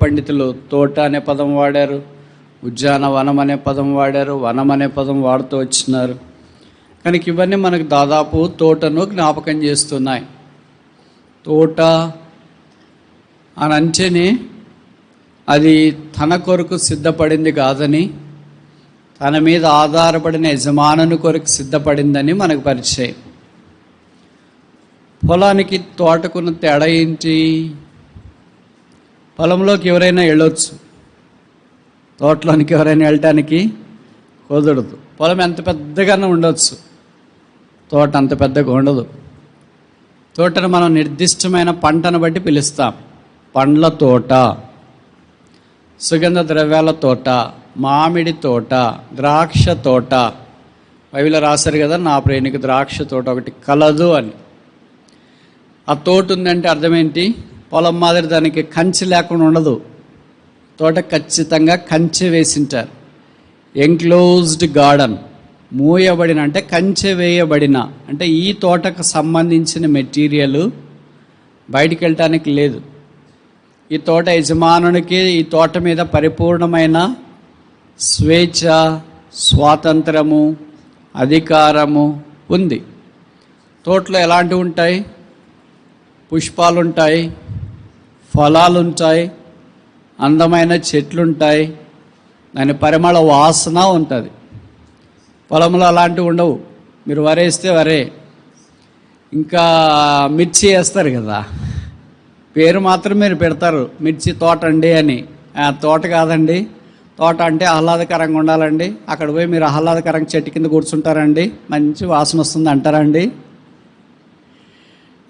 పండితులు తోట అనే పదం వాడారు, ఉద్యానవనం అనే పదం వాడారు, వనం అనే పదం వాడుతూ వచ్చినారు. కనుక ఇవన్నీ మనకు దాదాపు తోటను జ్ఞాపకం చేస్తున్నాయి. తోట అని అంటేనే అది తన కొరకు సిద్ధపడింది కాదని, తన మీద ఆధారపడిన యజమానుని కొరకు సిద్ధపడిందని మనకు పరిచయం. పొలానికి తోటకున్న తేడా ఏంటి? పొలంలోకి ఎవరైనా వెళ్ళొచ్చు, తోటలోనికి ఎవరైనా వెళ్ళటానికి కుదరదు. పొలం ఎంత పెద్దగానే ఉండొచ్చు, తోట అంత పెద్దగా ఉండదు. తోటను మనం నిర్దిష్టమైన పంటను బట్టి పిలుస్తాం. పండ్ల తోట, సుగంధ ద్రవ్యాల తోట, మామిడి తోట, ద్రాక్ష తోట. బైబిల్లో రాశారు కదా, నా ప్రేమికి ద్రాక్ష తోట ఒకటి కలదు అని. ఆ తోట ఉందంటే అర్థమేంటి? పొలం మాదిరి దానికి కంచె లేకుండా ఉండదు. తోట ఖచ్చితంగా కంచె వేసింటారు. ఎంక్లోజ్డ్ గార్డెన్, మూయబడిన అంటే కంచె వేయబడిన అంటే ఈ తోటకు సంబంధించిన మెటీరియల్ బయటికి వెళ్ళటానికి లేదు. ఈ తోట యజమానునికి ఈ తోట మీద పరిపూర్ణమైన స్వేచ్ఛ, స్వాతంత్రము, అధికారము ఉంది. తోటలో ఎలాంటివి ఉంటాయి? పుష్పాలు ఉంటాయి, ఫలాలు ఉంటాయి, అందమైన చెట్లుంటాయి, దాని పరిమళ వాసన ఉంటుంది. పొలంలో అలాంటివి ఉండవు. మీరు వరేస్తే వరే, ఇంకా మిర్చి వేస్తారు కదా, పేరు మాత్రం మీరు పెడతారు మిర్చి తోట అండి అని. తోట కాదండి. తోట అంటే ఆహ్లాదకరంగా ఉండాలండి. అక్కడ పోయి మీరు ఆహ్లాదకరంగా చెట్టు కింద కూర్చుంటారండి, మంచి వాసన వస్తుంది అంటారండి.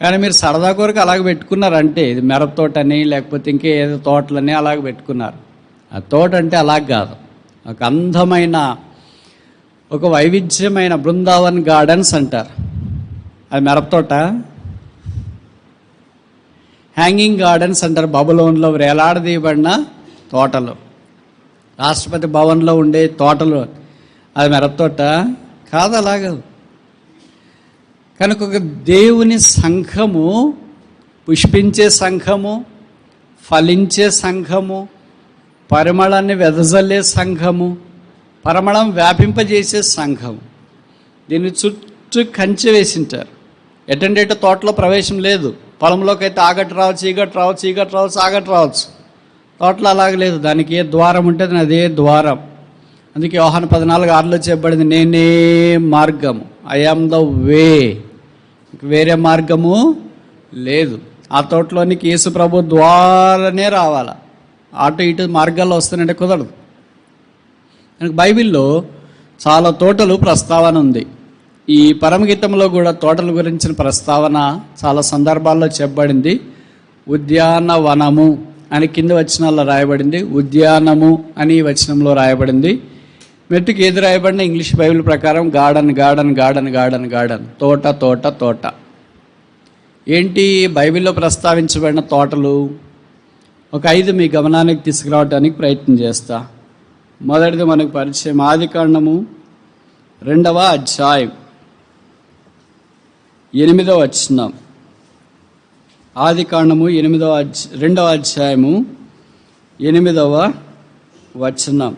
కానీ మీరు సరదా కొరకు అలాగ పెట్టుకున్నారంటే, ఇది మిరప తోట అని లేకపోతే ఇంకే ఏదో తోటలని అలాగ పెట్టుకున్నారు. ఆ తోట అంటే అలాగ కాదు. ఒక అందమైన, ఒక వైవిధ్యమైన బృందావన్ గార్డెన్స్ అంటారు. అది మిరప తోట. హ్యాంగింగ్ గార్డెన్స్ అంటారు. బబులోన్లో వేలాడదీయబడిన తోటలు, రాష్ట్రపతి భవన్లో ఉండే తోటలు, అది మిరప తోట కాదు. అలాగ కనుక ఒక దేవుని సంఘము, పుష్పించే సంఘము, ఫలించే సంఘము, పరిమళాన్ని వెదజల్లే సంఘము, పరిమళం వ్యాపింపజేసే సంఘము. దీన్ని చుట్టూ కంచె వేసింటారు. ఎటండేట తోటలో ప్రవేశం లేదు. పొలంలోకి అయితే ఆగట్టు రావచ్చు, ఈగట్టు రావచ్చు, ఈగట్టు రావచ్చు, ఆగట్టు రావచ్చు. తోటలో అలాగ లేదు. దానికి ఏ ద్వారం ఉంటుంది, అదే ద్వారం. అందుకే యోహాను 14:6 చెప్పబడింది, నేనే మార్గము, ఐ యామ్ ద వే. వేరే మార్గము లేదు. ఆ తోటలోనికి యేసు ప్రభు ద్వారానే రావాలా. అటు ఇటు మార్గాల్లో వస్తానంటే కుదరదు. మనకు బైబిల్లో చాలా తోటలు ప్రస్తావన ఉంది. ఈ పరమగీతంలో కూడా తోటల గురించిన ప్రస్తావన చాలా సందర్భాల్లో చెప్పబడింది. ఉద్యానవనము అని కింద వచనాల్లో రాయబడింది, ఉద్యానము అని వచనంలో రాయబడింది. మెట్టుకు ఏది రాయబడిన ఇంగ్లీష్ బైబిల్ ప్రకారం garden, garden, garden, garden, garden, తోట, తోట, తోట. ఏంటి బైబిల్లో ప్రస్తావించబడిన తోటలు? ఒక 5 మీ గమనానికి తీసుకురావడానికి ప్రయత్నం చేస్తా. మొదటిది మనకు పరిచయం, ఆదికాండము 2వ అధ్యాయం 8వ వచనం. ఆదికాండము 2వ అధ్యాయము 8వ వచనం.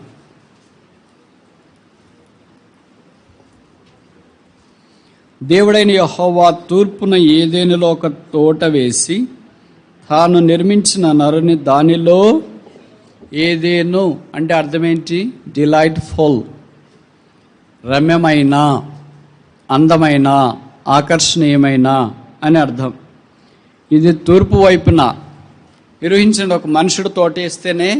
దేవుడైన యెహోవా తూర్పున ఏదెనులో ఒక తోట వేసి తాను నిర్మించిన నరుని దానిలో, ఏదేను అంటే అర్థమేంటి? డిలైట్ఫుల్, రమ్యమైన, అందమైన, ఆకర్షణీయమైన అని అర్థం. ఇది తూర్పు వైపున నిర్వహించండి. ఒక మనుషుడు తోట వేస్తేనే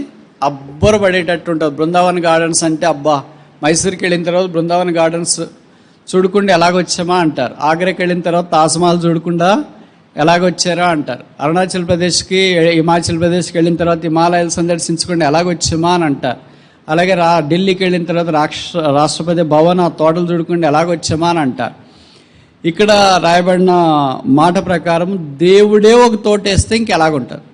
అబ్బరు పడేటట్టు ఉంటుంది. బృందావన్ గార్డెన్స్ అంటే అబ్బా, మైసూర్కి వెళ్ళిన తర్వాత బృందావన్ గార్డెన్స్ చూడకుండా ఎలాగొచ్చామా అంటారు. ఆగ్రాకి వెళ్ళిన తర్వాత తాజ్మహల్ చూడకుండా ఎలాగొచ్చారా అంటారు. అరుణాచల్ ప్రదేశ్కి, హిమాచల్ ప్రదేశ్కి వెళ్ళిన తర్వాత హిమాలయాలు సందర్శించకుండా ఎలాగొచ్చామా అని అంటారు. అలాగే ఢిల్లీకి వెళ్ళిన తర్వాత రాష్ట్రపతి భవన్ ఆ తోటలు చూడకుండా ఎలాగొచ్చామా అని అంటారు. ఇక్కడ రాయబడిన మాట ప్రకారం దేవుడే ఒక తోట వేస్తే ఇంకెలాగుంటారు?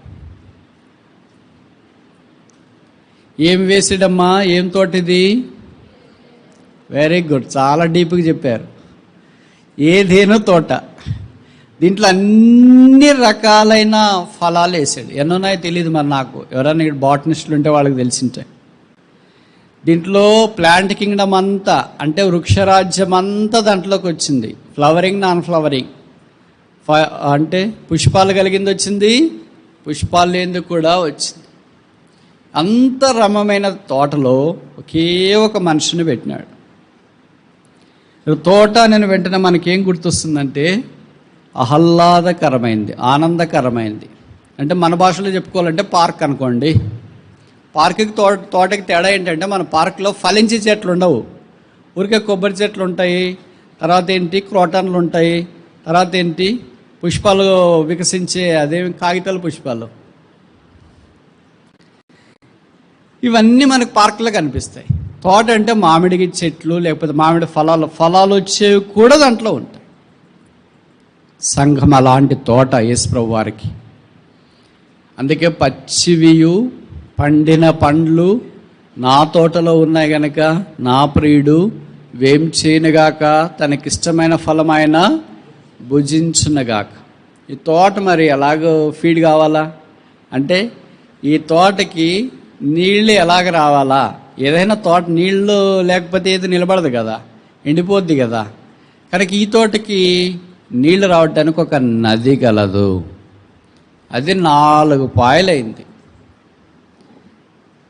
ఏం వేసాడమ్మా? ఏం తోట ఇది? వెరీ గుడ్, చాలా డీప్గా చెప్పారు. ఏదేనో తోట. దీంట్లో అన్ని రకాలైన ఫలాలు వేసాడు. ఎన్నున్నాయో తెలియదు మరి నాకు, ఎవరైనా బాటనిస్టులు ఉంటే వాళ్ళకి తెలిసింటాయి. దీంట్లో ప్లాంట్ కింగ్డమ్ అంతా, అంటే వృక్షరాజ్యం అంతా దాంట్లోకి వచ్చింది. ఫ్లవరింగ్, నాన్ ఫ్లవరింగ్, అంటే పుష్పాలు కలిగింది వచ్చింది, పుష్పాలు లేనిది కూడా వచ్చింది. అంత రమమైన తోటలో ఒకే ఒక మనిషిని పెట్టినాడు. తోట నేను వెంటనే మనకేం గుర్తొస్తుందంటే ఆహ్లాదకరమైంది, ఆనందకరమైంది. అంటే మన భాషలో చెప్పుకోవాలంటే పార్క్ అనుకోండి. పార్క్కి తోటకి తేడా ఏంటంటే మన పార్క్లో ఫలించే చెట్లు ఉండవు, ఊరికే కొబ్బరి చెట్లు ఉంటాయి, తర్వాత ఏంటి క్రోటన్లు ఉంటాయి, తర్వాత ఏంటి పుష్పాలు వికసించే అదేమి కాగితాల పుష్పాలు, ఇవన్నీ మనకు పార్కులో కనిపిస్తాయి. తోట అంటే మామిడి చెట్లు, లేకపోతే మామిడి ఫలాలు వచ్చేవి కూడా దాంట్లో ఉంటాయి. సంఘం అలాంటి తోట యేసుప్రభు వారికి. అందుకే పచ్చివియు పండిన పండ్లు నా తోటలో ఉన్నాయి గనక నా ప్రియుడు వేం చేయనుగాక, తనకిష్టమైన ఫలం ఆయన భుజించునుగాక. ఈ తోట మరి ఎలాగో ఫీడ్ కావాలా అంటే ఈ తోటకి నీళ్ళు ఎలాగ రావాలా? ఏదైనా తోట నీళ్ళు లేకపోతే ఏది నిలబడదు కదా, ఎండిపోద్ది కదా. కనుక ఈ తోటకి నీళ్లు రావడానికి ఒక నది గలదు. అది 4 పాయలైంది.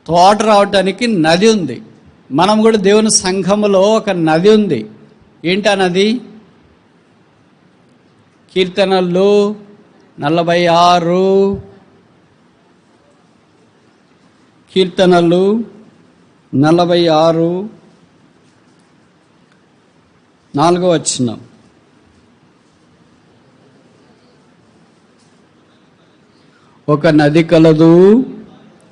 తోట రావటానికి నది ఉంది. మనం కూడా దేవుని సంఘములో ఒక నది ఉంది. ఏంటి ఆ నది? కీర్తనలు 46, కీర్తనలు 46 4వ వచనం. ఒక నది కలదు,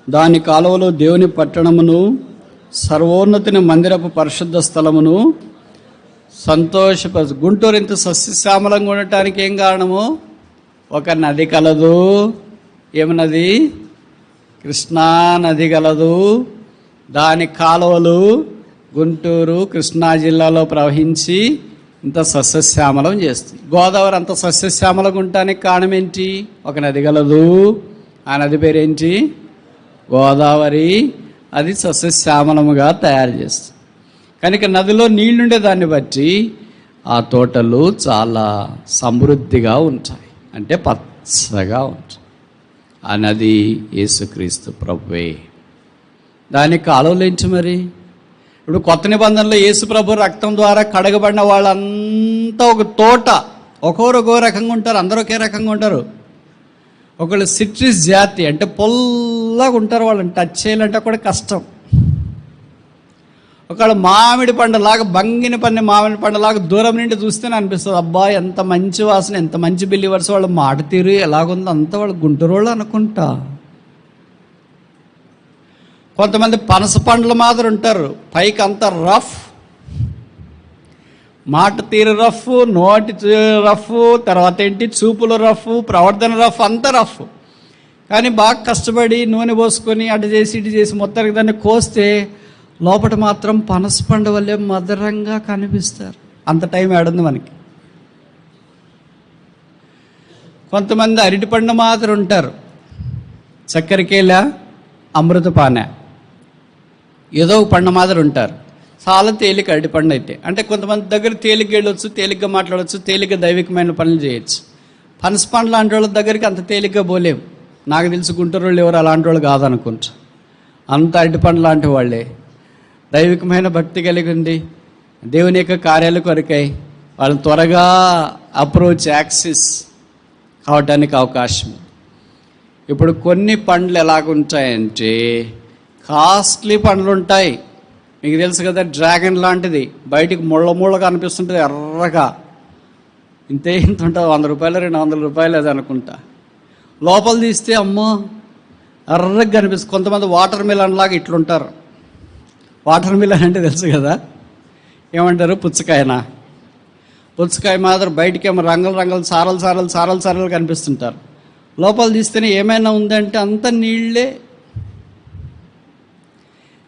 దాని కాలువలో దేవుని పట్టణమును, సర్వోన్నతిని మందిరపు పరిశుద్ధ స్థలమును సంతోషపరచు. గుంటూరు ఇంత సస్యశ్యామలంగా ఉండటానికి ఏం కారణము? ఒక నది కలదు. ఏమన్నది? కృష్ణా నది కలదు. దాని కాలువలు గుంటూరు కృష్ణా జిల్లాలో ప్రవహించి ఇంత సస్యశ్యామలం చేస్తుంది. గోదావరి అంత సస్యశ్యామలంగా ఉండటానికి కారణం ఏంటి? ఒక నది కలదు. ఆ నది పేరేంటి? గోదావరి. అది సస్యశ్యామలముగా తయారు చేస్తుంది. కనుక నదిలో నీళ్లుండే దాన్ని బట్టి ఆ తోటలు చాలా సమృద్ధిగా ఉంటాయి, అంటే పచ్చగా ఉంటాయి. ఆ నది యేసుక్రీస్తు ప్రభువే. దానికి కాలువలేంటి మరి? ఇప్పుడు కొత్త నిబంధనలో యేసు ప్రభు రక్తం ద్వారా కడగబడిన వాళ్ళంతా ఒక తోట, ఒక్కొరు ఒక్కో రకంగా ఉంటారు, అందరూ ఒకే రకంగా ఉంటారు. ఒకళ్ళు సిట్రస్ జాతి, అంటే పొల్లగా ఉంటారు, వాళ్ళని టచ్ చేయాలంటే కూడా కష్టం. ఒకళ్ళు మామిడి పండులాగా, బంగిని పన్ని మామిడి పండులాగా దూరం నుండి చూస్తేనే అనిపిస్తుంది, అబ్బా ఎంత మంచి వాసన, ఎంత మంచి బిలీవర్స్, వాళ్ళ మాట తీరు ఎలాగుందో అంతా వాళ్ళు గుంటూరు వాళ్ళు అనుకుంటా. కొంతమంది పనస పండ్ల మాదిరి ఉంటారు, పైకి అంతా రఫ్, మాట తీరు రఫ్, నోటి రఫ్, తర్వాత ఏంటి చూపులు రఫ్, ప్రవర్తన రఫ్, అంతా రఫ్. కానీ బాగా కష్టపడి నూనె పోసుకొని అటు చేసి ఇటు చేసి మొత్తానికి దాన్ని కోస్తే లోపల మాత్రం పనస పండు వల్లే మధురంగా కనిపిస్తారు. అంత టైం ఏడుంది మనకి. కొంతమంది అరటిపండు మాదిరి ఉంటారు, చక్కెరకేళ, అమృతపాన, ఏదో ఒక పండు మాదిరి ఉంటారు. చాలా తేలిక అరటిపండు అయితే. అంటే కొంతమంది దగ్గర తేలిగ్గా వెళ్ళొచ్చు, తేలిగ్గా మాట్లాడవచ్చు, తేలిగ్గా దైవికమైన పనులు చేయొచ్చు. పనస పండు లాంటి వాళ్ళ దగ్గరికి అంత తేలిగ్గా పోలేం. నాకు తెలిసి గుంటూరు వాళ్ళు ఎవరు అలాంటి వాళ్ళు కాదనుకుంటా, అంత అరటిపండు లాంటి వాళ్ళే. దైవికమైన భక్తి కలిగి ఉంది, దేవుని యొక్క కార్యాల కొరకై వాళ్ళని త్వరగా అప్రోచ్, యాక్సెస్ కావడానికి అవకాశం. ఇప్పుడు కొన్ని పండ్లు ఎలాగుంటాయంటే కాస్ట్లీ పండ్లు ఉంటాయి. మీకు తెలుసు కదా, డ్రాగన్ లాంటిది, బయటికి ముళ్ళగా అనిపిస్తుంటుంది, ఎర్రగా ఇంత ఉంటుంది, 100 రూపాయలు 200 రూపాయలు అది అనుకుంటా. లోపల తీస్తే అమ్మో ఎర్రగా కనిపిస్తుంది. కొంతమంది వాటర్ మిలన్ లాగా ఇట్లుంటారు. వాటర్ మిలన్ అంటే తెలుసు కదా, ఏమంటారు? పుచ్చకాయనా? పుచ్చకాయ మాత్రం బయటికేమో రంగులు రంగులు సారలు కనిపిస్తుంటారు. లోపల తీస్తేనే ఏమైనా ఉందంటే అంత నీళ్ళే.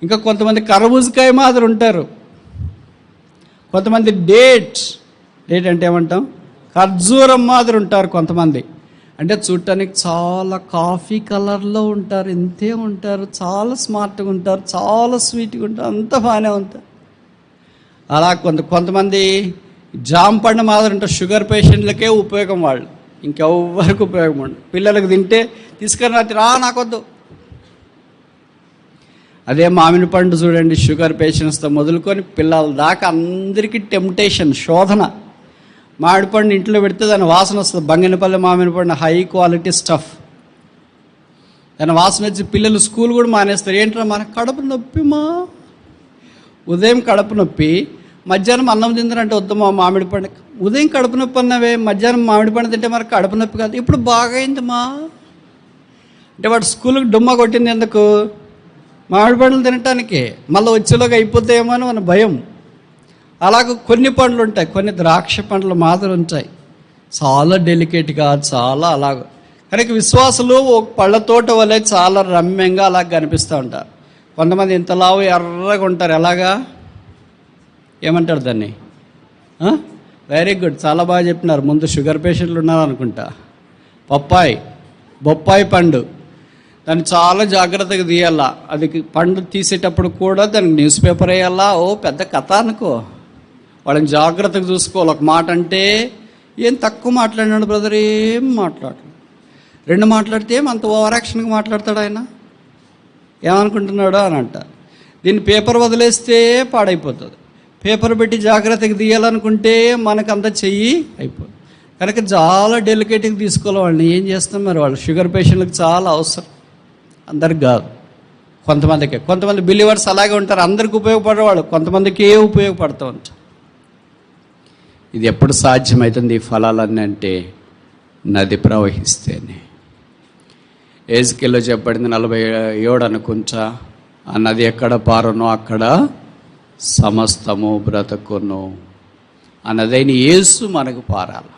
ఇంకా కొంతమంది కర్బూజకాయ మాదిరి ఉంటారు. కొంతమంది డేట్ అంటే ఏమంటాం? ఖర్జూరం మాదిరి ఉంటారు కొంతమంది. అంటే చూడటానికి చాలా కాఫీ కలర్లో ఉంటారు, ఇంతే ఉంటారు, చాలా స్మార్ట్గా ఉంటారు, చాలా స్వీట్గా ఉంటారు, అంత బాగానే ఉంటారు. అలా కొంతమంది జామ పండు మాదిరి ఉంటారు. షుగర్ పేషెంట్లకే ఉపయోగం, వాళ్ళు ఇంకెవ్వరికి ఉపయోగం ఉండదు. పిల్లలకు తింటే తీసుకొని రా నాకొద్దు. అదే మామిడి పండు చూడండి, షుగర్ పేషెంట్స్తో మొదలుకొని పిల్లల దాకా అందరికీ టెంప్టేషన్, శోధన. మామిడి పండు ఇంట్లో పెడితే దాని వాసన వస్తుంది. బంగినపల్లి మామిడి పండు హై క్వాలిటీ స్టఫ్. దాని వాసన వచ్చి పిల్లలు స్కూల్ కూడా మానేస్తారు. ఏంటంటే మన కడుపు నొప్పి ఉదయం కడుపు నొప్పి, మధ్యాహ్నం అన్నం తిందరంటే వద్దు మామిడి పండు. ఉదయం కడుపు నొప్పి అన్నవే, మధ్యాహ్నం మామిడి పండు తింటే మనకు కడుపు నొప్పి కాదు. ఇప్పుడు బాగైందమ్మా అంటే వాడు స్కూల్కి డుమ్మ కొట్టింది ఎందుకు? మామిడి పండ్లు తినటానికి. మళ్ళీ వచ్చేలోకి అయిపోతాయేమో అని మన భయం. అలాగ కొన్ని పండ్లు ఉంటాయి, కొన్ని ద్రాక్ష పండ్లు మాదిరి ఉంటాయి, చాలా డెలికేట్గా, చాలా అలాగ. కనుక విశ్వాసులు ఒక పళ్ళ తోట వలె చాలా రమ్యంగా అలాగ కనిపిస్తూ ఉంటారు. కొంతమంది ఇంతలావు ఎర్రగా ఉంటారు. ఎలాగా ఏమంటారు దాన్ని? వెరీ గుడ్, చాలా బాగా చెప్పినారు. ముందు షుగర్ పేషెంట్లు ఉన్నారు అనుకుంటా. బొప్పాయి పండు, దాన్ని చాలా జాగ్రత్తగా తీయాలా. అది పండు తీసేటప్పుడు కూడా దానికి న్యూస్ పేపర్ వేయాలా. పెద్ద కథ అనుకో. వాళ్ళని జాగ్రత్తగా చూసుకోవాలి. ఒక మాట అంటే ఏం తక్కువ మాట్లాడినాడు బ్రదర్, ఏం మాట్లాడలేదు. 2 మాట్లాడితే అంత ఓవర్ యాక్షన్గా మాట్లాడతాడు ఆయన. ఏమనుకుంటున్నాడు అని అంట. దీన్ని పేపర్ వదిలేస్తే పాడైపోతుంది. పేపర్ పెట్టి జాగ్రత్తగా తీయాలనుకుంటే మనకంత చెయ్యి అయిపోతుంది. కనుక చాలా డెలికేట్గా తీసుకోవాలి వాళ్ళని. ఏం చేస్తాం మరి? వాళ్ళు షుగర్ పేషెంట్లకు చాలా అవసరం. అందరికి కాదు, కొంతమంది బిలీవర్స్ అలాగే ఉంటారు. అందరికి ఉపయోగపడేవాళ్ళు కొంతమందికి ఉపయోగపడుతూ ఉంటారు. ఇది ఎప్పుడు సాధ్యమవుతుంది ఈ ఫలాలన్నీ అంటే? నది ప్రవహిస్తేనే. ఎజెకియెల్లో చెప్పబడింది 47 అనుకుంటా. ఆ నది ఎక్కడ పారునో అక్కడ సమస్తము బ్రతుకును. ఆ నది అయిన యేసు మనకు పారాలి.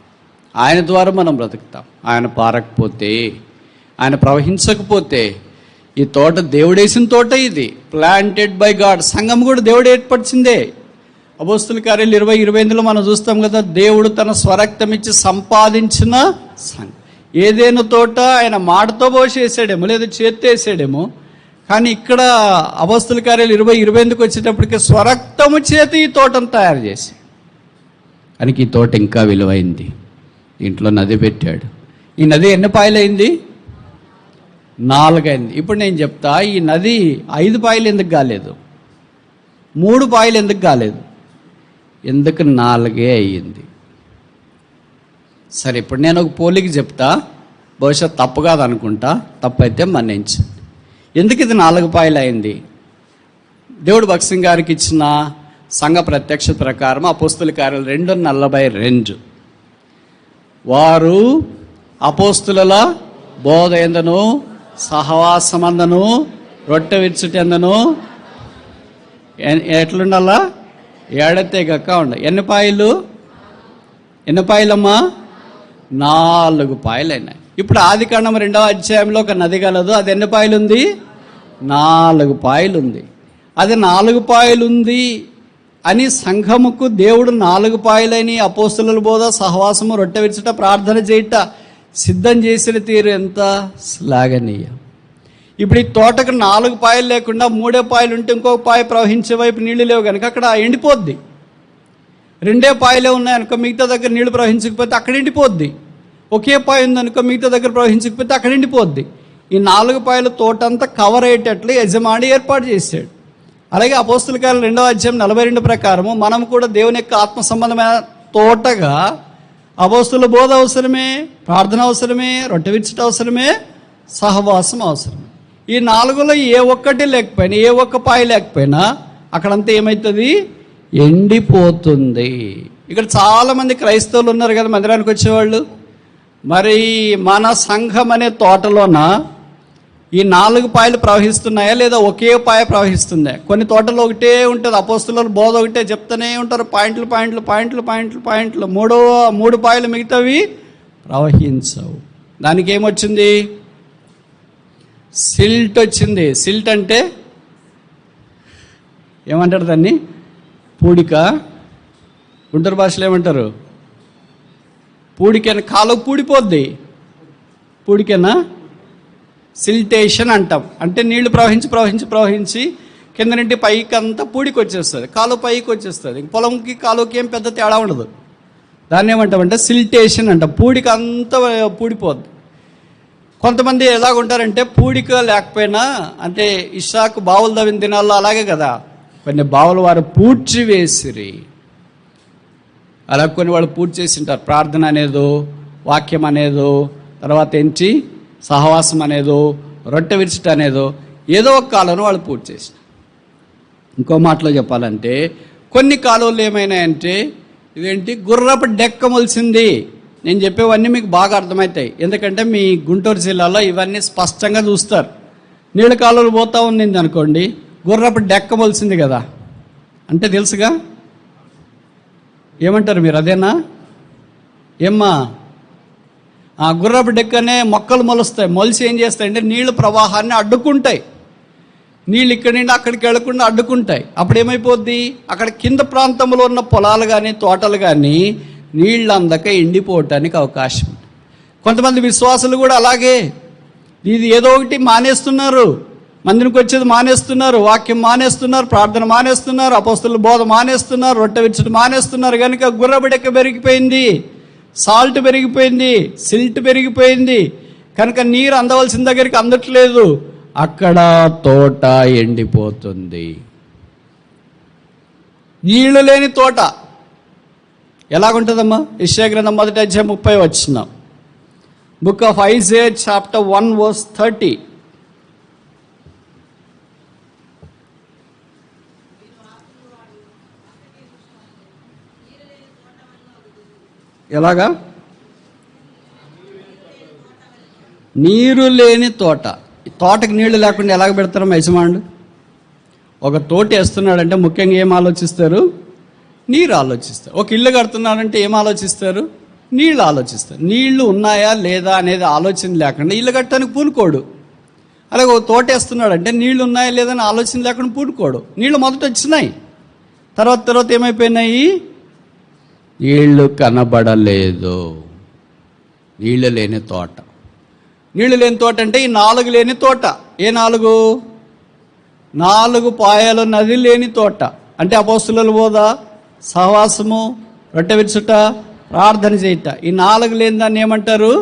ఆయన ద్వారా మనం బ్రతుకుతాం. ఆయన పారకపోతే, ఆయన ప్రవహించకపోతే, ఈ తోట దేవుడేసిన తోట, ఇది ప్లాంటెడ్ బై గాడ్. సంఘం కూడా దేవుడు ఏర్పరిచిందే. అపోస్తుల కార్యాలు 20:28 మనం చూస్తాం కదా, దేవుడు తన స్వరక్తం ఇచ్చి సంపాదించిన సంఘం. ఏదైనా తోట ఆయన మాటతో పోసి వేసాడేమో, లేదా చేత్తో వేసాడేమో. కానీ ఇక్కడ అపోస్తుల కార్యాలు 20:28 వచ్చేటప్పటికి స్వరక్తము చేత ఈ తోటను తయారు చేసి, కనుక ఈ తోట ఇంకా విలువైంది. దీంట్లో నది పెట్టాడు. ఈ నది ఎన్ని పాయలైంది? 4 అయింది. ఇప్పుడు నేను చెప్తా, ఈ నది 5 పాయలు ఎందుకు కాలేదు? 3 పాయలు ఎందుకు కాలేదు? ఎందుకు 4 అయ్యింది? సరే, ఇప్పుడు నేను ఒక పోలికి చెప్తా, బహుశా తప్పు కాదనుకుంటా, తప్పైతే మన్నించండి. ఎందుకు ఇది 4 పాయలు అయింది? దేవుడు భక్సింగ్ గారికి ఇచ్చిన సంఘ ప్రత్యక్ష ప్రకారం అపోస్తుల కార్యాలు 2:42, వారు అపోస్తుల బోధ ఎందును, సహవాసమందను, రొట్టె విరుచుటెందును ఎట్లుండాలా? ఏడతే గక్క ఉండ. ఎన్ని పాయలమ్మా? 4 పాయలు అయినాయి. ఇప్పుడు ఆదికాండం 2వ అధ్యాయంలో ఒక నది కలదు. అది ఎన్ని పాయలు ఉంది? 4 పాయలు ఉంది. అది 4 పాయలు ఉంది అని సంఘముకు దేవుడు 4 పాయలని అపోస్తుల బోధ, సహవాసము, రొట్టె విరుచుట, ప్రార్థన చేయుట సిద్ధం చేసిన తీరు ఎంత శ్లాఘనీయం. ఇప్పుడు ఈ తోటకు 4 పాయలు లేకుండా 3 పాయలు ఉంటే ఇంకొక పాయ ప్రవహించే వైపు నీళ్లు లేవు కనుక అక్కడ ఎండిపోద్ది. 2 పాయలే ఉన్నాయనుకో, మిగతా దగ్గర నీళ్లు ప్రవహించకపోతే అక్కడ ఎండిపోద్ది. ఒకే పాయ ఉందనుకో, మిగతా దగ్గర ప్రవహించకపోతే అక్కడ ఎండిపోద్ది. ఈ 4 పాయల తోటంతా కవర్ అయ్యేటట్లు యజమాని ఏర్పాటు చేశాడు. అలాగే అపోస్తుల కార్యాలు 2వ అధ్యాయం 42 ప్రకారము మనం కూడా దేవుని యొక్క ఆత్మ సంబంధమైన తోటగా అపోస్తుల బోధ అవసరమే, ప్రార్థన అవసరమే, రొట్టె విరుచుట అవసరమే, సహవాసం అవసరమే. ఈ 4లో ఏ ఒక్కటి లేకపోయినా, ఏ ఒక్క పాయ లేకపోయినా అక్కడంతా ఏమవుతుంది? ఎండిపోతుంది. ఇక్కడ చాలామంది క్రైస్తవులు ఉన్నారు కదా మందిరానికి వచ్చేవాళ్ళు. మరి మన సంఘం అనే తోటలోన ఈ 4 పాయలు ప్రవహిస్తున్నాయా లేదా ఒకే పాయ ప్రవహిస్తుందా? కొన్ని తోటలో ఒకటే ఉంటుంది, అపోస్తుల బోధ ఒకటే చెప్తూనే ఉంటారు, పాయింట్లు 3 పాయలు మిగతావి ప్రవహించవు. దానికి ఏమొచ్చింది? సిల్ట్ వచ్చింది. సిల్ట్ అంటే ఏమంటారు దాన్ని? పూడిక. గుంటూరు భాషలో ఏమంటారు? పూడికైనా కాలువ పూడిపోద్ది. పూడికైనా సిల్టేషన్ అంటాం. అంటే నీళ్లు ప్రవహించి కింద నుండి పైకి అంతా పూడికి వచ్చేస్తుంది, కాలువ పైకి వచ్చేస్తుంది. పొలంకి కాలువకి ఏం పెద్ద తేడా ఉండదు. దాన్ని ఏమంటామంటే సిల్టేషన్ అంటాం. పూడిక అంతా పూడిపోద్ది. కొంతమంది ఎలాగుంటారంటే పూడిక లేకపోయినా, అంటే ఇస్సాకు బావులు తవ్విన దినాల్లో అలాగే కదా, కొన్ని బావులు వారు పూడ్చివేసిరి. అలా కొన్ని వాళ్ళు పూర్తి చేసి ఉంటారు. ప్రార్థన అనేదో, వాక్యం అనేదో, తర్వాత ఏంటి సహవాసం అనేదో, రొట్టె విరుచుట అనేదో, ఏదో ఒక కాలంలో వాళ్ళు పూర్తి చేసి. ఇంకో మాటలో చెప్పాలంటే కొన్ని కాలువలు ఏమైనాయంటే ఇదేంటి గుర్రపు డెక్క మొలిసింది. నేను చెప్పేవన్నీ మీకు బాగా అర్థమవుతాయి, ఎందుకంటే మీ గుంటూరు జిల్లాలో ఇవన్నీ స్పష్టంగా చూస్తారు. నీళ్ళ కాలువలు పోతూ ఉంది అనుకోండి, గుర్రపు డెక్క మొలిసింది కదా అంటే తెలుసుగా. ఏమంటారు మీరు? అదేనా ఏమ్మా? ఆ గుర్రపు డెక్కనే మొక్కలు మొలుస్తాయి. మొలిసి ఏం చేస్తాయంటే నీళ్ళ ప్రవాహాన్ని అడ్డుకుంటాయి. నీళ్ళు ఇక్కడి నుండి అక్కడికి వెళ్లకుండా అడ్డుకుంటాయి. అప్పుడు ఏమైపోద్ది, అక్కడ కింద ప్రాంతంలో ఉన్న పొలాలు కానీ తోటలు కానీ నీళ్ళు అందక ఎండిపోవటానికి అవకాశం ఉంది. కొంతమంది విశ్వాసులు కూడా అలాగే ఇది ఏదో ఒకటి మానేస్తున్నారు, మందిరికి వచ్చేది మానేస్తున్నారు, వాక్యం మానేస్తున్నారు, ప్రార్థన మానేస్తున్నారు, అపోస్తలుల బోధ మానేస్తున్నారు, రొట్టె విరుచుట మానేస్తున్నారు. కనుక గుర్రబడెక్క పెరిగిపోయింది, సాల్ట్ పెరిగిపోయింది, సిల్ట్ పెరిగిపోయింది. కనుక నీరు అందవలసిన దగ్గరికి అందట్లేదు, అక్కడ తోట ఎండిపోతుంది. నీళ్లు లేని తోట ఎలాగుంటుందమ్మా? యెషయా గ్రంథం 1వ అధ్యాయం 30 వచనం. Book of Isaiah chapter 1 verse 30. ఎలాగా? నీరు లేని తోట. తోటకి నీళ్లు లేకుండా ఎలాగ పెడతారు యజమానుడు? ఒక తోట వేస్తున్నాడంటే ముఖ్యంగా ఏం ఆలోచిస్తారు? నీరు ఆలోచిస్తారు. ఒక ఇల్లు కడుతున్నాడంటే ఏం ఆలోచిస్తారు? నీళ్ళు ఆలోచిస్తారు. నీళ్లు ఉన్నాయా లేదా అనేది ఆలోచన లేకుండా ఇల్లు కట్టడానికి పూనుకోడు. అలాగే ఒక తోట వేస్తున్నాడంటే నీళ్లు ఉన్నాయా లేదా అని ఆలోచన లేకుండా పూనుకోడు. నీళ్లు మొదట వచ్చినాయి, తర్వాత ఏమైపోయినాయి? నీళ్లు కనబడలేదు. నీళ్లు లేని తోట. నీళ్లు లేని తోట అంటే ఈ 4 లేని తోట. ఏ 4? 4 పాయలు నది లేని తోట. అంటే అపోస్తలుల బోధ, సహవాసము, రొట్టె విరుచుట, ప్రార్థన చేయుట. ఈ 4 లేని దాన్ని ఏమంటారు?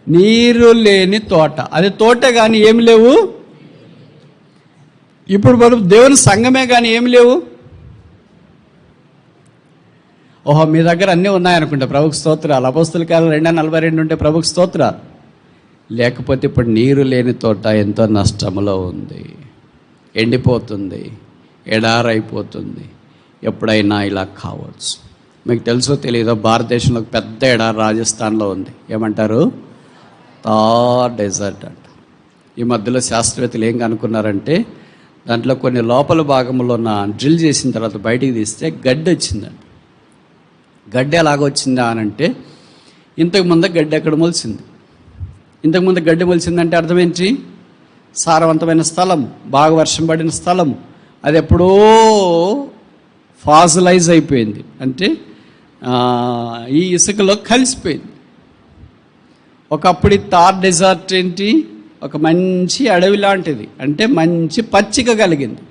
నీరు లేని తోట. అది తోటే కానీ ఏమి లేవు. ఇప్పుడు మనం దేవుని సంఘమే కానీ ఏమి లేవు. ఓహో, మీ దగ్గర అన్నీ ఉన్నాయనుకుంటా, ప్రభుకు స్తోత్రాలు. అపోస్తల కాలం 2:42 ఉంటే ప్రభుకు స్తోత్రాలు. లేకపోతే ఇప్పుడు నీరు లేని తోట ఎంతో నష్టంలో ఉంది, ఎండిపోతుంది, ఎడారైపోతుంది. ఎప్పుడైనా ఇలా కావచ్చు. మీకు తెలుసో తెలియదో, భారతదేశంలో పెద్ద ఎడారి రాజస్థాన్లో ఉంది. ఏమంటారు? థార్ డెజర్ట్ అంట. ఈ మధ్యలో శాస్త్రవేత్తలు ఏం కనుక్కున్నారంటే, దాంట్లో కొన్ని లోపల భాగంలో ఉన్న డ్రిల్ చేసిన తర్వాత బయటికి తీస్తే గడ్డి వచ్చిందంట. గడ్డి ఎలాగొచ్చిందా అని అంటే, ఇంతకుముందు గడ్డి ఎక్కడ మొలిచింది? ఇంతకుముందు గడ్డి మొలిచిందంటే అర్థం ఏంటి? సారవంతమైన స్థలం, బాగా వర్షం పడిన స్థలం, అది ఎప్పుడో ఫాజిలైజ్ అయిపోయింది. అంటే ఈ ఇసుకలో కలిసిపోయింది. ఒకప్పుడు థార్ డెజర్ట్ ఏంటి? ఒక మంచి అడవి లాంటిది. అంటే మంచి పచ్చిక కలిగింది.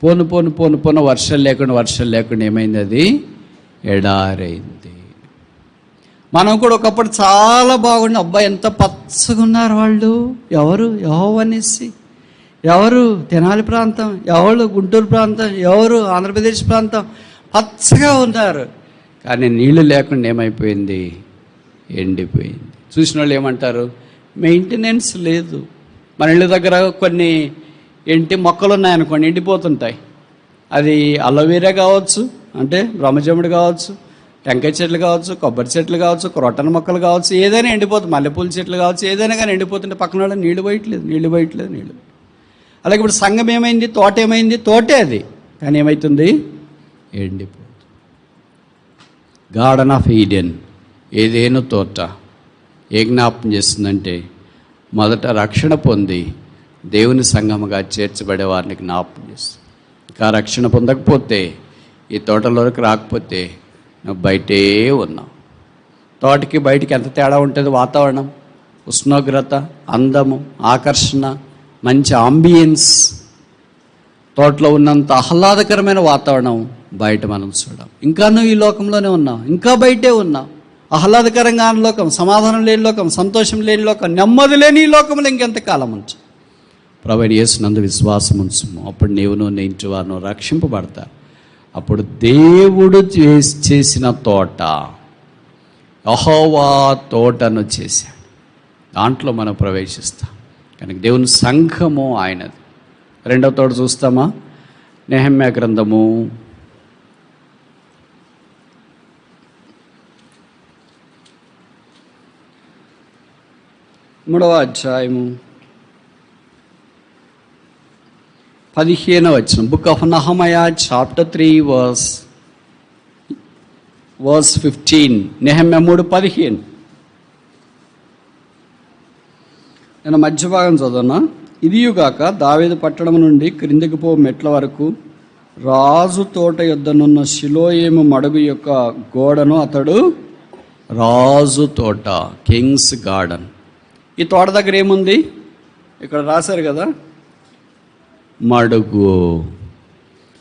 పోను వర్షం లేకుండా ఏమైంది? అది ఎడారైంది. మనం కూడా ఒకప్పుడు చాలా బాగుండి, అబ్బాయి ఎంత పచ్చగా ఉన్నారు వాళ్ళు. ఎవరు? యెహోవానేసి. ఎవరు? తెనాలి ప్రాంతం. ఎవరు? గుంటూరు ప్రాంతం. ఎవరు? ఆంధ్రప్రదేశ్ ప్రాంతం. పచ్చగా ఉన్నారు. కానీ నీళ్లు లేకుండా ఏమైపోయింది? ఎండిపోయింది. చూసిన వాళ్ళు ఏమంటారు? మెయింటెనెన్స్ లేదు. మన ఇళ్ళ దగ్గర కొన్ని మొక్కలు ఉన్నాయనుకోండి, ఎండిపోతుంటాయి. అది అలోవెరా కావచ్చు, అంటే బ్రహ్మజముడు కావచ్చు, టెంకాయ చెట్లు కావచ్చు, కొబ్బరి చెట్లు కావచ్చు, క్రొట్టన మొక్కలు కావచ్చు, ఏదైనా ఎండిపోతుంది. మల్లెపూల చెట్లు కావచ్చు, ఏదైనా కానీ ఎండిపోతుంటే పక్కన వాళ్ళు నీళ్లు పోయట్లేదు. అలాగే ఇప్పుడు సంఘం ఏమైంది? తోట ఏమైంది? తోటే అది, కానీ ఏమవుతుంది? ఎండిపోతుంది. గార్డెన్ ఆఫ్ ఈడెన్, ఏదేను తోట ఏ జ్ఞాపకం చేస్తుందంటే, మొదట రక్షణ పొంది దేవుని సంఘముగా చేర్చబడే వారిని జ్ఞాపకం చేస్తుంది. ఇంకా రక్షణ పొందకపోతే, ఈ తోటలోకి రాకపోతే నువ్వు బయటే ఉన్నావు. తోటకి బయటికి ఎంత తేడా ఉంటుంది? వాతావరణం, ఉష్ణోగ్రత, అందము, ఆకర్షణ, మంచి ఆంబియన్స్. తోటలో ఉన్నంత ఆహ్లాదకరమైన వాతావరణం బయట మనం చూడం. ఇంకా నువ్వు ఈ లోకంలోనే ఉన్నావు, ఇంకా బయటే ఉన్నావు. ఆహ్లాదకరంగా లోకం, సమాధానం లేని లోకం, సంతోషం లేని లోకం, నెమ్మది లేని ఈ లోకంలో ఇంకెంతకాలం ఉంచు. ప్రభువైన యేసునందు విశ్వాసం ఉంచుము. అప్పుడు నీవును నీ ఇంటి వారును రక్షింపబడతారు. అప్పుడు దేవుడు చేసిన తోట, యెహోవా తోటను చేశాడు, దాంట్లో మనం ప్రవేశిస్తాం. కనుక దేవుని సంఘము ఆయనది. రెండవ తోట చూస్తామా? నెహెమ్యా గ్రంథము 3వ అధ్యాయము 15వ వచనం. Book of Nehemiah chapter 3 verse 15. Nehemiah 3:15. నేను మధ్య భాగం చదవనా? ఇదియుగాక దావీదు పట్టణం నుండి క్రిందికి పో మెట్ల వరకు రాజు తోట యొద్దనున్న షిలోయేము మడుగు యొక్క గోడను అతడు రాజు తోట, కింగ్స్ గార్డెన్. ఈ తోట దగ్గర ఏముంది? ఇక్కడ రాశారు కదా, మడుగు.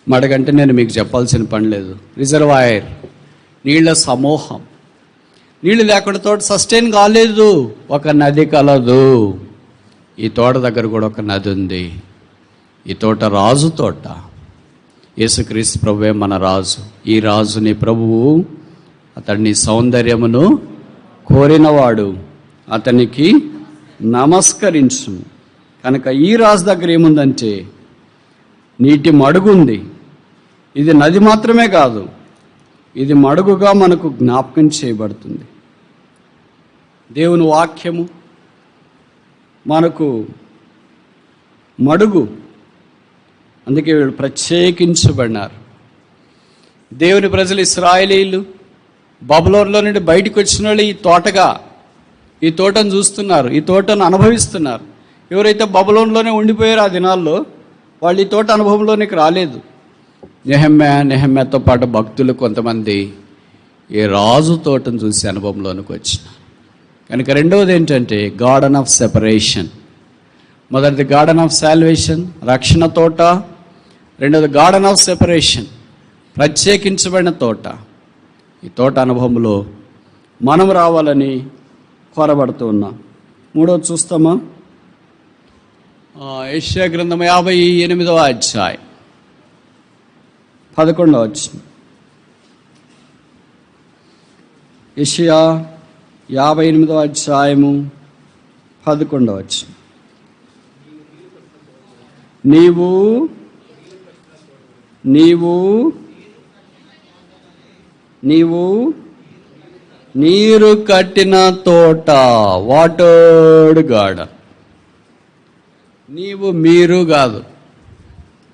మడుగంటే నేను మీకు చెప్పాల్సిన పని లేదు. రిజర్వాయర్, నీళ్ళ సమూహం. నీళ్ళు లేకుండా తోట సస్టైన్ కాలేదు. ఒక నది కలదు. ఈ తోట దగ్గర కూడా ఒక నది ఉంది. ఈ తోట రాజు తోట. యేసుక్రీస్తు ప్రభువే మన రాజు. ఈ రాజుని ప్రభువు, అతడిని సౌందర్యమును కోరినవాడు, అతనికి నమస్కరించు. కనుక ఈ రాజు దగ్గర ఏముందంటే నీటి మడుగు ఉంది. ఇది నది మాత్రమే కాదు, ఇది మడుగుగా మనకు జ్ఞాపకం చేయబడుతుంది. దేవుని వాక్యము మనకు మడుగు. అందుకే వీళ్ళు ప్రత్యేకించబడినారు. దేవుని ప్రజలు ఇశ్రాయేలీయులు బబులోనులో నుండి బయటకు వచ్చిన వాళ్ళు ఈ తోటను చూస్తున్నారు, ఈ తోటను అనుభవిస్తున్నారు. ఎవరైతే బబులోనులోనే ఉండిపోయారో ఆ దినాల్లో, వాళ్ళు ఈ తోట అనుభవంలోనికి రాలేదు. నెహెమ్యాతో పాటు భక్తులు కొంతమంది ఈ రాజు తోటను చూసి అనుభవంలోనికి వచ్చినారు. కనుక రెండవది ఏంటంటే గార్డెన్ ఆఫ్ సెపరేషన్. మొదటిది గార్డెన్ ఆఫ్ సాల్వేషన్, రక్షణ తోట. రెండవది గార్డెన్ ఆఫ్ సెపరేషన్, ప్రత్యేకించబడిన తోట. ఈ తోట అనుభవంలో మనం రావాలని కోరబడుతూ ఉన్నాం. మూడవది చూస్తామా? యెషయా గ్రంథం 58వ అధ్యాయం 11వ వచనం. యెషయా 58వ అధ్యాయము 11వ వచనం. నీవు నీరు కట్టిన తోట, వాటర్డ్ గార్డెన్. మీరు కాదు,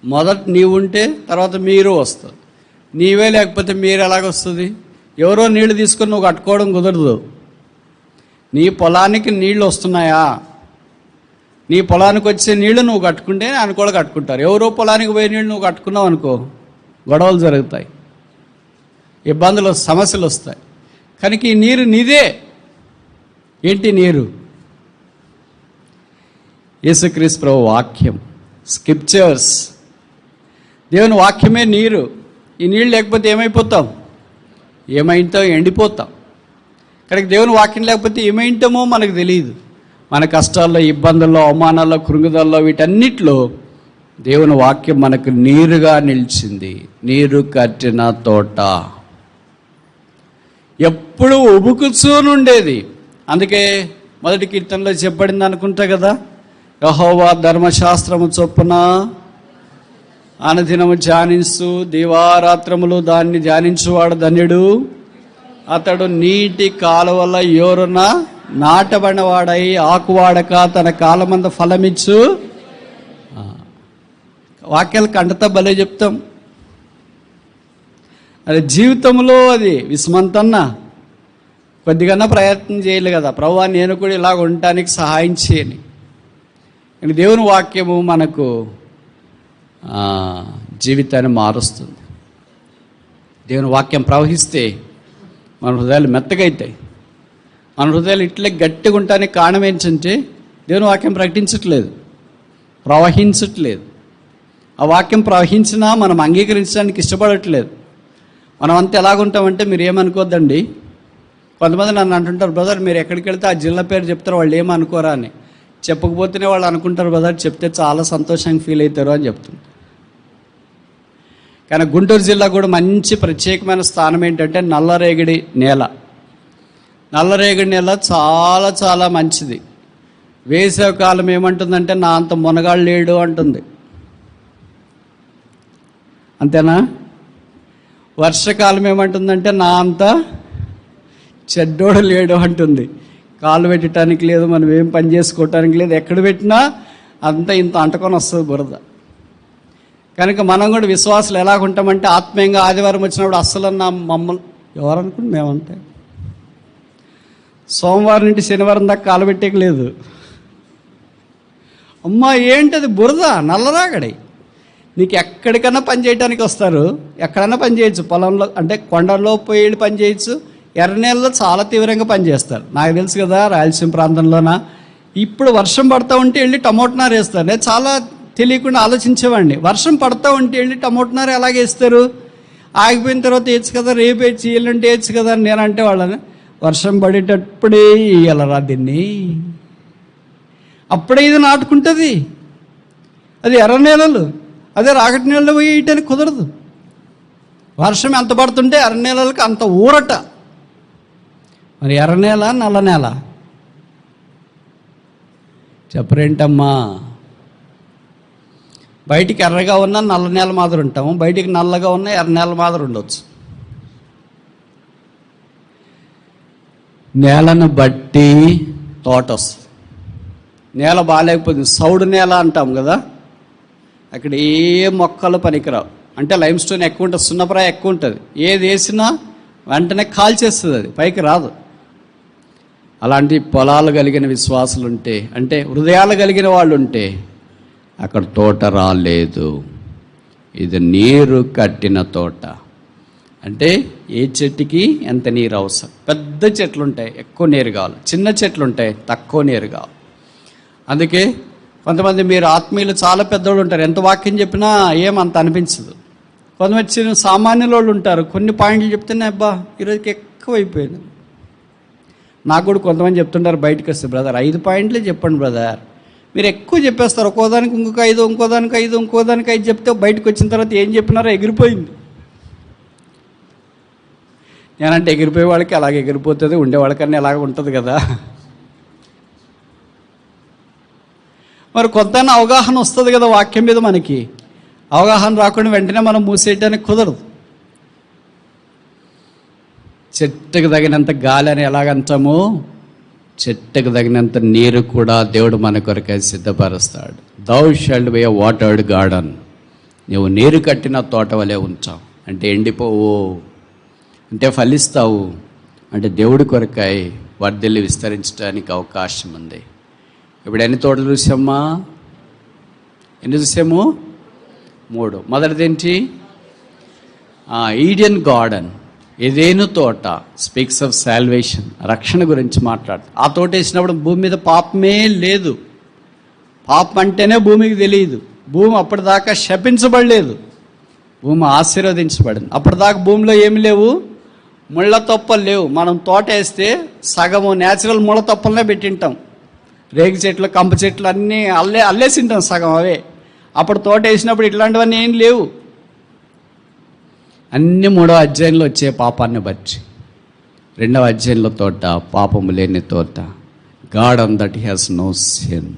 మొదట నీవుంటే తర్వాత మీరు వస్తుంది. నీవే లేకపోతే మీరు ఎలాగొస్తుంది? ఎవరో నీళ్లు తీసుకొని నువ్వు కట్టుకోవడం కుదరదు. నీ పొలానికి నీళ్లు వస్తున్నాయా? నీ పొలానికి వచ్చే నీళ్లు నువ్వు కట్టుకుంటే ఆయన కూడా కట్టుకుంటారు. ఎవరో పొలానికి పోయే నీళ్ళు నువ్వు కట్టుకున్నావు అనుకో, గొడవలు జరుగుతాయి, ఇబ్బందులు, సమస్యలు వస్తాయి. కనుక ఈ నీరు నీదే. ఏంటి నీరు? యేసుక్రీస్తు ప్రభు వాక్యం, స్క్రిప్చర్స్. దేవుని వాక్యమే నీరు. ఈ నీళ్ళు లేకపోతే ఏమైపోతాం? ఎండిపోతాం. కనుక దేవుని వాక్యం లేకపోతే ఏమైంటామో మనకు తెలియదు. మన కష్టాల్లో, ఇబ్బందుల్లో, అవమానాల్లో, కృంగుదల్లో, వీటన్నిటిలో దేవుని వాక్యం మనకు నీరుగా నిలిచింది. నీరు కట్టిన తోట ఎప్పుడు ఉబుకుచూనుండేది. అందుకే మొదటి కీర్తనలో చెప్పబడింది అనుకుంటా కదా, యెహోవా ధర్మశాస్త్రము చొప్పున అనుదినము ధ్యానిస్తూ దీవారాత్రములు దాన్ని ధ్యానించువాడు ధన్యుడు, అతడు నీటి కాలువల యోరున నాటబడినవాడై ఆకువాడక తన కాలమంద ఫలమిచ్చు. వాక్యాలు కంటతా భలే చెప్తాం. అది జీవితంలో అది విస్మంతన్నా కొద్దిగా ప్రయత్నం చేయాలి కదా, ప్రభువా నేను కూడా ఇలాగ ఉండటానికి సహాయం చేయని. దేవుని వాక్యము మనకు జీవితాన్ని మారుస్తుంది. దేవుని వాక్యం ప్రవహిస్తే మన హృదయాలు మెత్తగా అవుతాయి. మన హృదయాలు ఇట్లే గట్టిగా ఉండటానికి కారణం ఏంటంటే దేవుని వాక్యం ప్రకటించట్లేదు, ప్రవహించట్లేదు. ఆ వాక్యం ప్రవహించినా మనం అంగీకరించడానికి ఇష్టపడట్లేదు. మనం అంతా ఎలాగుంటామంటే, మీరు ఏమనుకోద్దండి, కొంతమంది నన్ను అంటుంటారు, బ్రదర్ మీరు ఎక్కడికి వెళ్తే ఆ జిల్లా పేరు చెప్తారు, వాళ్ళు ఏమనుకోరా అని. చెప్పకపోతేనే వాళ్ళు అనుకుంటారు, బ్రదర్ చెప్తే చాలా సంతోషంగా ఫీల్ అవుతారు అని చెప్తుంది. కానీ గుంటూరు జిల్లా కూడా మంచి ప్రత్యేకమైన స్థానం ఏంటంటే నల్లరేగడి నేల. నల్లరేగడి నేల చాలా చాలా మంచిది. వేసవికాలం ఏమంటుందంటే నా అంత మునగాళ్ళు లేడు అంటుంది, అంతేనా? వర్షకాలం ఏమంటుందంటే నా అంత చెడ్డోడు లేడు అంటుంది. కాళ్ళు పెట్టడానికి లేదు, మనం ఏం పని చేసుకోవటానికి లేదు, ఎక్కడ పెట్టినా అంత ఇంత అంటుకొని వస్తుంది బురద. కనుక మనం కూడా విశ్వాసాలు ఎలాగుంటామంటే ఆత్మీయంగా ఆదివారం వచ్చినప్పుడు అస్సలు మమ్మల్ని ఎవరనుకుంటే మేమంటే సోమవారం నుండి శనివారం దాకా కాలు పెట్టేకి లేదు. అమ్మా ఏంటది బురద, నల్లరాగడి. నీకు ఎక్కడికైనా పని చేయడానికి వస్తారు, ఎక్కడైనా పని చేయొచ్చు. పొలంలో అంటే కొండల్లో పోయి పని చేయొచ్చు, ఎర్రనేళ్ళలో చాలా తీవ్రంగా పనిచేస్తారు. నాకు తెలుసు కదా, రాయలసీమ ప్రాంతంలోన ఇప్పుడు వర్షం పడతా ఉంటే వెళ్ళి టమోటా నారు వేస్తారు. నేను చాలా తెలియకుండా ఆలోచించేవాడిని, వర్షం పడతా ఉంటే వెళ్ళి టమోటా నారు ఎలాగ వేస్తారు, ఆగిపోయిన తర్వాత వేయచ్చు కదా, రేపు వేయచ్చు, ఎల్లుంటే వేయచ్చు కదా అని నేను అంటే వాళ్ళని, వర్షం పడేటప్పుడే వేయాలరా దీన్ని, అప్పుడే ఇది నాటుకుంటుంది. అది ఎర్ర నేలలు, అదే రాగటి నీళ్ళలో పోయి వేయటానికి కుదరదు. వర్షం ఎంత పడుతుంటే ఎర్ర నేలలకు అంత ఊరట. మరి ఎర్ర నేల నల్ల నేల చెప్పరేంటమ్మా? బయటికి ఎర్రగా ఉన్న నల్ల నేల మాదిరి ఉంటాము, బయటికి నల్లగా ఉన్న ఎర్ర నేల మాదిరి ఉండొచ్చు. నేలను బట్టి తోట వస్తుంది. నేల బాగాలేకపోతుంది, సౌడు నేల అంటాం కదా, అక్కడ ఏ మొక్కలు పనికిరావు. అంటే లైమ్ స్టోన్ ఎక్కువ ఉంటుంది, సున్నప్రాయ ఎక్కువ ఉంటుంది, ఏది వేసినా వెంటనే కాల్చేస్తుంది, అది పైకి రాదు. అలాంటి పొలాలు కలిగిన విశ్వాసులు ఉంటే, అంటే హృదయాలు కలిగిన వాళ్ళు ఉంటే అక్కడ తోట రాలేదు. ఇది నీరు కట్టిన తోట. అంటే ఏ చెట్టుకి ఎంత నీరు అవసరం. పెద్ద చెట్లు ఉంటాయి, ఎక్కువ నీరు కావాలి, చిన్న చెట్లు ఉంటాయి, తక్కువ నీరు కావాలి. అందుకే కొంతమంది మీరు ఆత్మీయులు చాలా పెద్దోళ్ళు ఉంటారు, ఎంత వాక్యం చెప్పినా ఏమంత అనిపించదు. కొంతమంది సామాన్యుల వాళ్ళు ఉంటారు, కొన్ని పాయింట్లు చెప్తేనే అబ్బా ఈరోజుకి ఎక్కువ అయిపోయింది. నాకు కూడా కొంతమంది చెప్తుంటారు బయటకు వస్తే, బ్రదర్ 5 పాయింట్లే చెప్పండి బ్రదర్, మీరు ఎక్కువ చెప్పేస్తారు, ఒక్కోదానికి ఇంకొక 5, ఇంకోదానికి 5, ఇంకోదానికి 5 చెప్తే బయటకు వచ్చిన తర్వాత ఏం చెప్పినారో ఎగిరిపోయింది. నేనంటే ఎగిరిపోయే వాళ్ళకి అలాగే ఎగిరిపోతుంది, ఉండేవాళ్ళకన్నా ఎలాగ ఉంటుంది కదా. మరి కొంత అవగాహన వస్తుంది కదా వాక్యం మీద. మనకి అవగాహన రాకుండా వెంటనే మనం మూసేయటానికి కుదరదు. చెట్టుకు తగినంత గాలి అని ఎలాగంటామో, చెట్టుకు తగినంత నీరు కూడా దేవుడు మన కొరకై సిద్ధపరుస్తాడు. Thou shalt be a watered garden. నువ్వు నీరు కట్టిన తోట వలె ఉంటావు. అంటే ఎండిపోవు, అంటే ఫలిస్తావు, అంటే దేవుడి కొరకై వర్ధిల్లి విస్తరించడానికి అవకాశం ఉంది. ఇప్పుడు ఎన్ని తోటలు చూసామ్మా? ఎన్ని చూసాము? 3. మొదటిదేంటి? ఈడెన్ గార్డెన్, ఏదేను తోట. స్పీక్స్ ఆఫ్ సాల్వేషన్, రక్షణ గురించి మాట్లాడుతుంది. ఆ తోట వేసినప్పుడు భూమి మీద పాపమే లేదు. పాపం అంటేనే భూమికి తెలియదు. భూమి అప్పటిదాకా శపించబడలేదు, భూమి ఆశీర్వదించబడింది. అప్పటిదాకా భూమిలో ఏమి లేవు, ముళ్ళ తొప్పలు లేవు. మనం తోట వేస్తే సగము న్యాచురల్ ముళ్ళ తొప్పలనే పెట్టింటాం, రేగి చెట్లు, కంప చెట్లు అన్నీ అల్లేసింటాం సగం అవే. అప్పుడు తోట వేసినప్పుడు ఇట్లాంటివన్నీ ఏం లేవు. అన్నీ 3వ అధ్యాయంలో వచ్చే పాపాన్ని బట్టి. 2వ అధ్యాయంలో తోట, పాపము లేని తోట, garden that has no sin.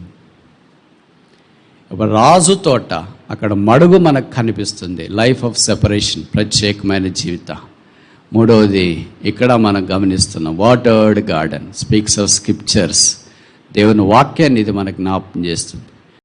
ఇప్పుడు రాజు తోట, అక్కడ మడుగు మనకు కనిపిస్తుంది, లైఫ్ ఆఫ్ సెపరేషన్, ప్రత్యేకమైన జీవితం. 3వది ఇక్కడ మనం గమనిస్తున్నాం, watered garden, speaks of scriptures. దేవుని వాక్యాన్ని ఇది మనకు జ్ఞాపకం చేస్తుంది.